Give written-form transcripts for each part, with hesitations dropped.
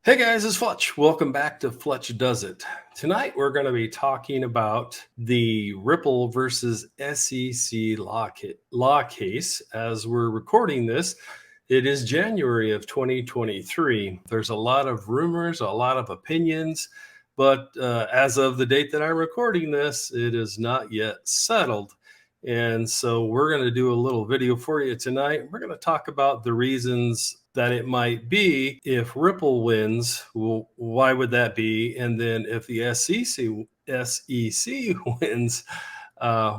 Hey guys, it's Fletch. Welcome back to Fletch Does It. Tonight we're going to be talking about the Ripple versus SEC law case. As we're recording this, it is January of 2023. There's a lot of rumors, a lot of opinions, but as of the date that I'm recording this, it is not yet settled. And so we're going to do a little video for you tonight. We're going to talk about the reasons that it might be if Ripple wins. Well, why would that be? And then if the SEC wins,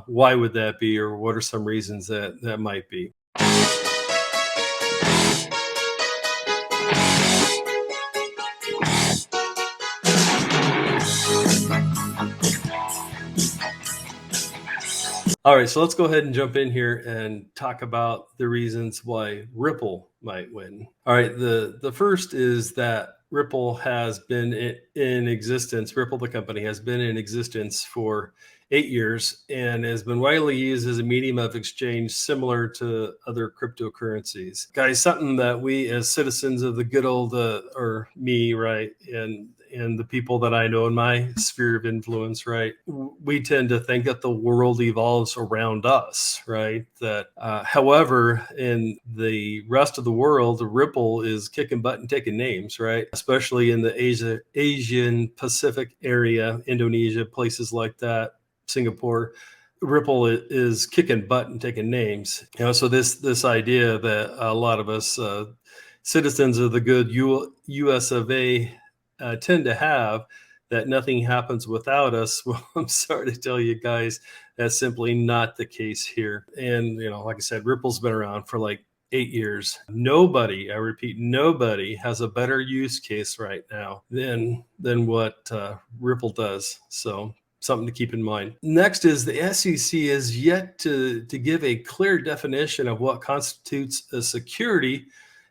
why would that be? Or what are some reasons that might be? All right, so let's go ahead and jump in here and talk about the reasons why Ripple might win. All right, the first is that Ripple has been in existence. Ripple, the company, has been in existence for 8 years and has been widely used as a medium of exchange similar to other cryptocurrencies. Guys, something that we as citizens of the good old, or me, right, and the people that I know in my sphere of influence, right, we tend to think that the world evolves around us, right? That, however, in the rest of the world, Ripple is kicking butt and taking names, right? Especially in the Asian Pacific area, Indonesia, places like that, Singapore. Ripple is kicking butt and taking names. So this idea that a lot of us citizens of the good U.S. of A. Tend to have, that nothing happens without us. Well, I'm sorry to tell you guys, that's simply not the case here. And, like I said, Ripple's been around for like 8 years. Nobody, I repeat, nobody has a better use case right now than what Ripple does. So something to keep in mind. Next is the SEC is yet to give a clear definition of what constitutes a security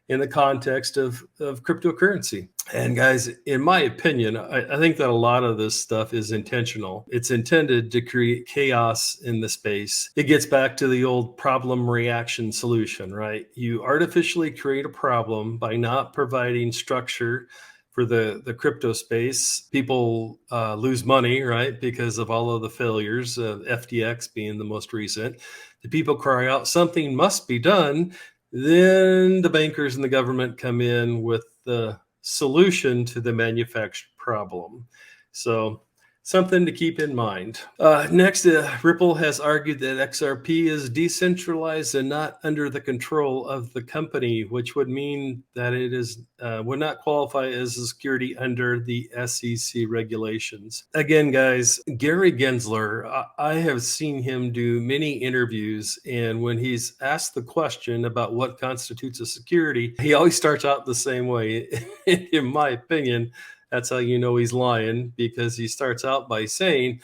in the context of cryptocurrency. And guys, in my opinion, I think that a lot of this stuff is intentional. It's intended to create chaos in the space. It gets back to the old problem reaction solution, right? You artificially create a problem by not providing structure for the crypto space. People lose money, right? Because of all of the failures, FTX being the most recent. The people cry out, something must be done. Then the bankers and the government come in with the solution to the manufactured problem. So something to keep in mind. Next, Ripple has argued that XRP is decentralized and not under the control of the company, which would mean that it is would not qualify as a security under the SEC regulations. Again, guys, Gary Gensler, I have seen him do many interviews, and when he's asked the question about what constitutes a security, he always starts out the same way. In my opinion, that's how you know he's lying, because he starts out by saying,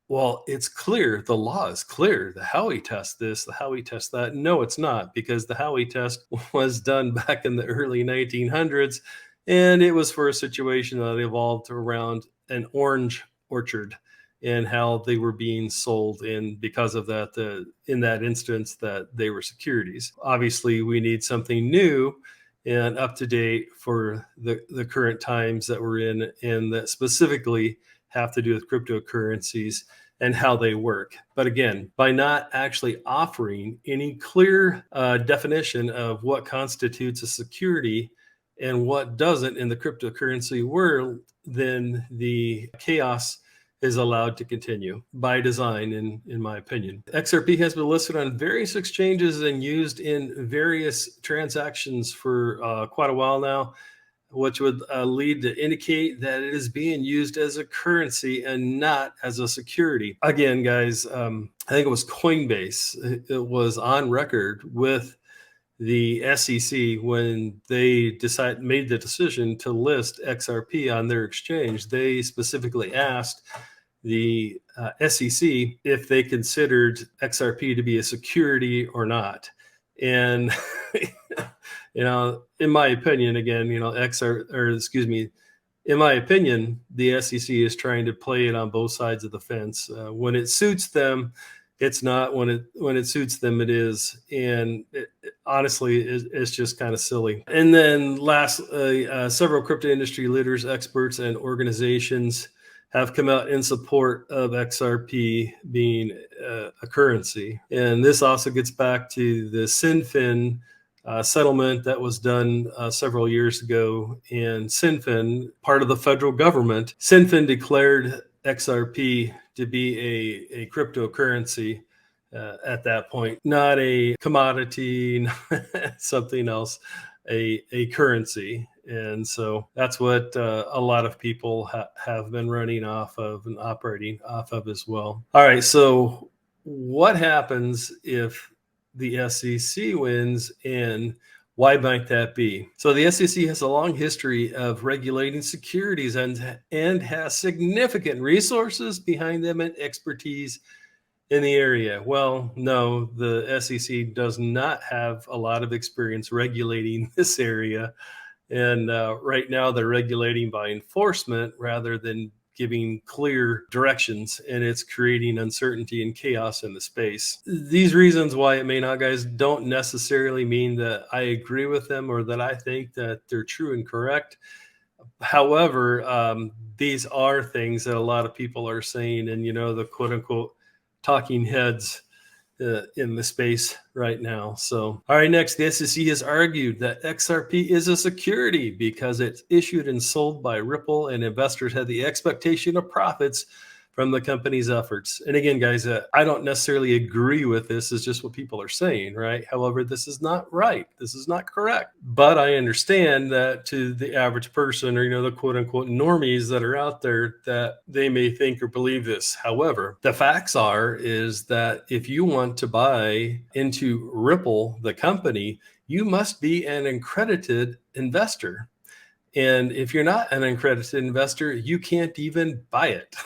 well, it's clear, the law is clear, the Howey test this, the Howey test that. No, it's not, because the Howey test was done back in the early 1900s, and it was for a situation that evolved around an orange orchard and how they were being sold. And because of that, in that instance, that they were securities. Obviously, we need something new and up to date for the current times that we're in, and that specifically have to do with cryptocurrencies and how they work. But again, by not actually offering any clear definition of what constitutes a security and what doesn't in the cryptocurrency world, then the chaos is allowed to continue by design, in my opinion. XRP has been listed on various exchanges and used in various transactions for quite a while now, which would lead to indicate that it is being used as a currency and not as a security. Again, guys, I think it was Coinbase. It was on record with the SEC when they made the decision to list XRP on their exchange. They specifically asked the SEC if they considered XRP to be a security or not. And in my opinion, again, in my opinion, the SEC is trying to play it on both sides of the fence. When it suits them It's not. When it suits them, it is. And honestly, it's just kind of silly. And then lastly, several crypto industry leaders, experts, and organizations have come out in support of XRP being a currency. And this also gets back to the SinFin settlement that was done several years ago. And SinFin, part of the federal government, SinFin declared XRP to be a cryptocurrency at that point, not a commodity, something else, a currency. And so that's what a lot of people have been running off of and operating off of as well. All right, so what happens if the SEC wins, and why might that be? So the SEC has a long history of regulating securities and has significant resources behind them and expertise in the area. Well, no, the SEC does not have a lot of experience regulating this area. And right now they're regulating by enforcement rather than giving clear directions, and it's creating uncertainty and chaos in the space. These reasons why it may not, guys, don't necessarily mean that I agree with them or that I think that they're true and correct. However, these are things that a lot of people are saying, and the quote unquote talking heads in the space right now. So, all right, next, the SEC has argued that XRP is a security because it's issued and sold by Ripple, and investors had the expectation of profits from the company's efforts. And again, guys, I don't necessarily agree with this. It's just what people are saying, right? However, this is not right. This is not correct. But I understand that to the average person, or the quote unquote normies that are out there, that they may think or believe this. However, the facts is that if you want to buy into Ripple, the company, you must be an accredited investor. And if you're not an accredited investor, you can't even buy it.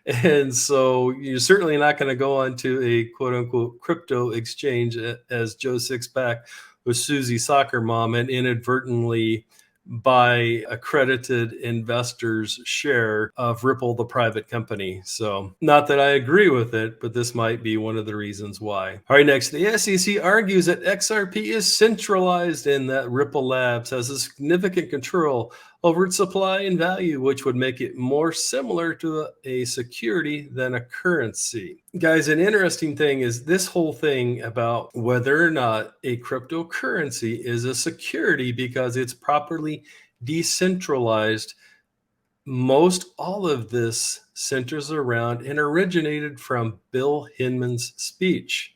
And so you're certainly not going to go onto a quote unquote crypto exchange as Joe Sixpack with Susie Soccer Mom and inadvertently buy accredited investors' share of Ripple, the private company. So not that I agree with it, but this might be one of the reasons why. All right, next, the SEC argues that XRP is centralized and that Ripple Labs has a significant control over its supply and value, which would make it more similar to a security than a currency. Guys, an interesting thing is this whole thing about whether or not a cryptocurrency is a security because it's properly decentralized. Most all of this centers around and originated from Bill Hinman's speech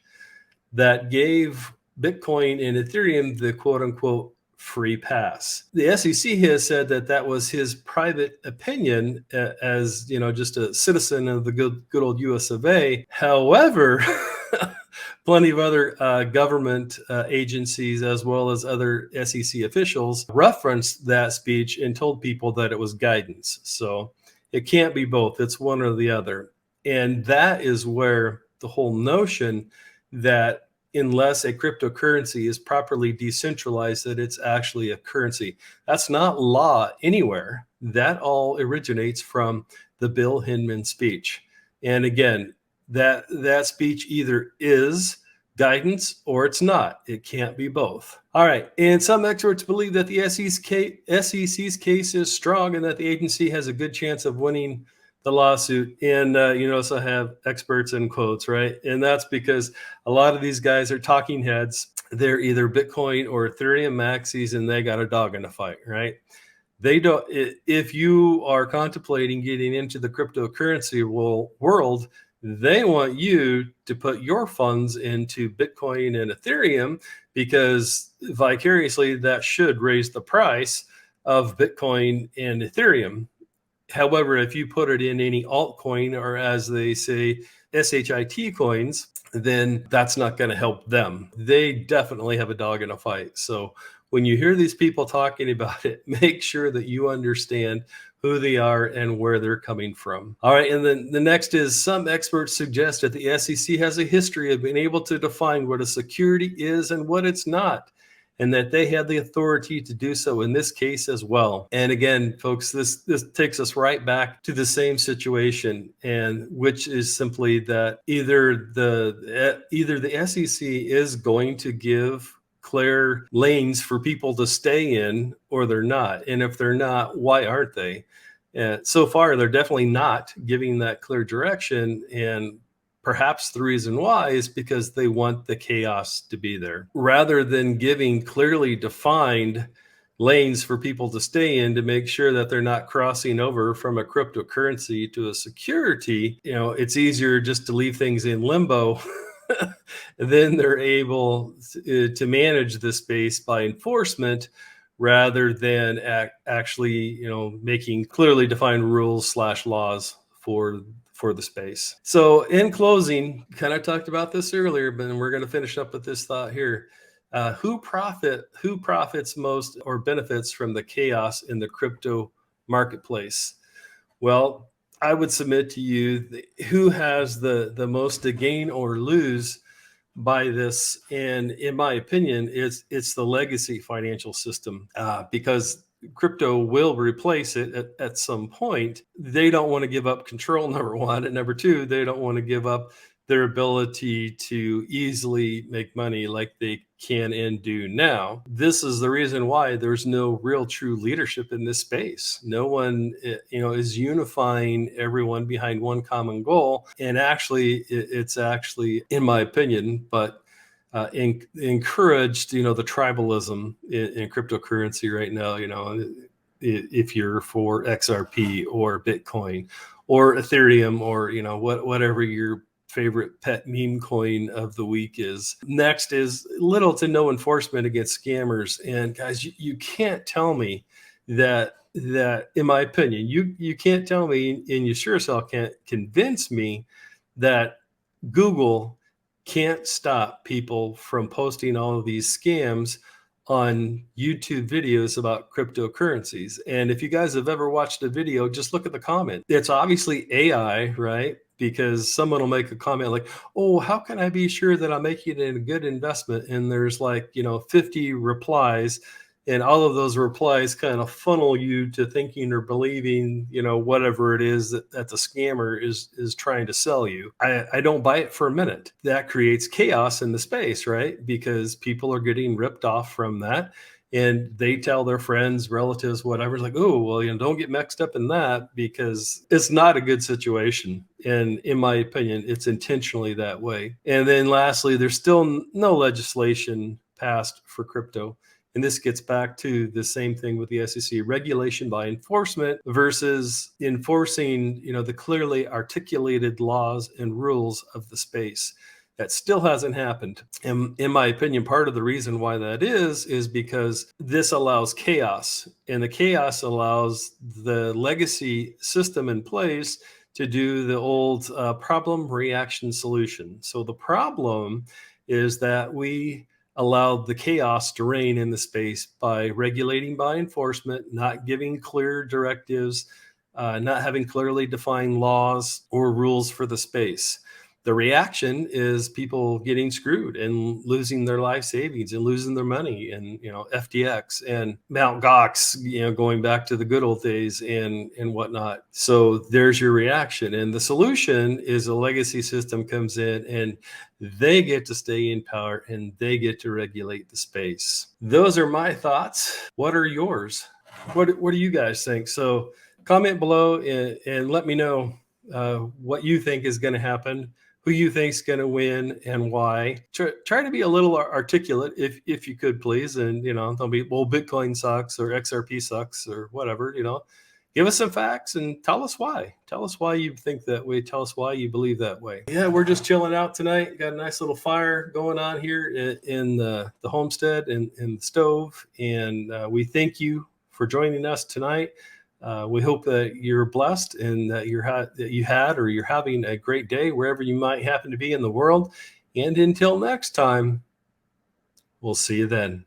that gave Bitcoin and Ethereum the quote unquote free pass. The SEC has said that that was his private opinion as, just a citizen of the good old US of A. However, plenty of other government agencies, as well as other SEC officials, referenced that speech and told people that it was guidance. So it can't be both. It's one or the other. And that is where the whole notion that unless a cryptocurrency is properly decentralized, that it's actually a currency. That's not law anywhere. That all originates from the Bill Hinman speech. And again, that speech either is guidance or it's not. It can't be both. All right. And some experts believe that the SEC's case is strong and that the agency has a good chance of winning the lawsuit. And you notice I have experts in quotes, right? And that's because a lot of these guys are talking heads. They're either Bitcoin or Ethereum maxis, and they got a dog in the fight, right? They don't. If you are contemplating getting into the cryptocurrency world, they want you to put your funds into Bitcoin and Ethereum because vicariously that should raise the price of Bitcoin and Ethereum. However, if you put it in any altcoin, or as they say, SHIT coins, then that's not going to help them. They definitely have a dog in a fight. So when you hear these people talking about it, make sure that you understand who they are and where they're coming from. All right. And then the next is some experts suggest that the SEC has a history of being able to define what a security is and what it's not. and that they had the authority to do so in this case as well. And again, folks, this takes us right back to the same situation, and which is simply that either the SEC is going to give clear lanes for people to stay in, or they're not. And if they're not, why aren't they? So far, they're definitely not giving that clear direction. And perhaps the reason why is because they want the chaos to be there, rather than giving clearly defined lanes for people to stay in to make sure that they're not crossing over from a cryptocurrency to a security. It's easier just to leave things in limbo. Then they're able to manage the space by enforcement, rather than actually, making clearly defined rules/laws for the space. So in closing, kind of talked about this earlier, but we're going to finish up with this thought here. Who profits most or benefits from the chaos in the crypto marketplace? Well, I would submit to you who has the most to gain or lose by this, and in my opinion, it's the legacy financial system, because crypto will replace it at some point. They don't want to give up control, number one, and number two, they don't want to give up their ability to easily make money like they can and do now. This is the reason why there's no real true leadership in this space. No one, is unifying everyone behind one common goal. And actually, it's actually, in my opinion, but encouraged, the tribalism in cryptocurrency right now. If you're for XRP or Bitcoin or Ethereum or whatever your favorite pet meme coin of the week is. Next is little to no enforcement against scammers. And guys, you can't tell me that in my opinion, you can't tell me, and you sure as hell can't convince me that Google can't stop people from posting all of these scams on YouTube videos about cryptocurrencies. And if you guys have ever watched a video, just look at the comment. It's obviously AI, right? Because someone will make a comment like, oh, how can I be sure that I'm making a good investment? And there's 50 replies, and all of those replies kind of funnel you to thinking or believing, whatever it is that the scammer is trying to sell you. I don't buy it for a minute. That creates chaos in the space, right? Because people are getting ripped off from that. And they tell their friends, relatives, whatever, it's like, oh, well, don't get mixed up in that, because it's not a good situation. And in my opinion, it's intentionally that way. And then lastly, there's still no legislation passed for crypto. And this gets back to the same thing with the SEC: regulation by enforcement versus enforcing, the clearly articulated laws and rules of the space. That still hasn't happened. And in my opinion, part of the reason why that is because this allows chaos, and the chaos allows the legacy system in place to do the old problem, reaction, solution. So the problem is that we allowed the chaos to reign in the space by regulating by enforcement, not giving clear directives, not having clearly defined laws or rules for the space. The reaction is people getting screwed and losing their life savings and losing their money, and FTX and Mt. Gox, going back to the good old days and whatnot. So there's your reaction. And the solution is a legacy system comes in, and they get to stay in power and they get to regulate the space. Those are my thoughts. What are yours? What do you guys think? So comment below and let me know what you think is going to happen, who you think is going to win, and why. Try to be a little articulate if you could, please. And, don't be, well, Bitcoin sucks or XRP sucks or whatever, Give us some facts and tell us why. Tell us why you think that way. Tell us why you believe that way. Yeah, we're just chilling out tonight. Got a nice little fire going on here in the homestead and the stove. And we thank you for joining us tonight. We hope that you're blessed and that you had or you're having a great day wherever you might happen to be in the world. And until next time, we'll see you then.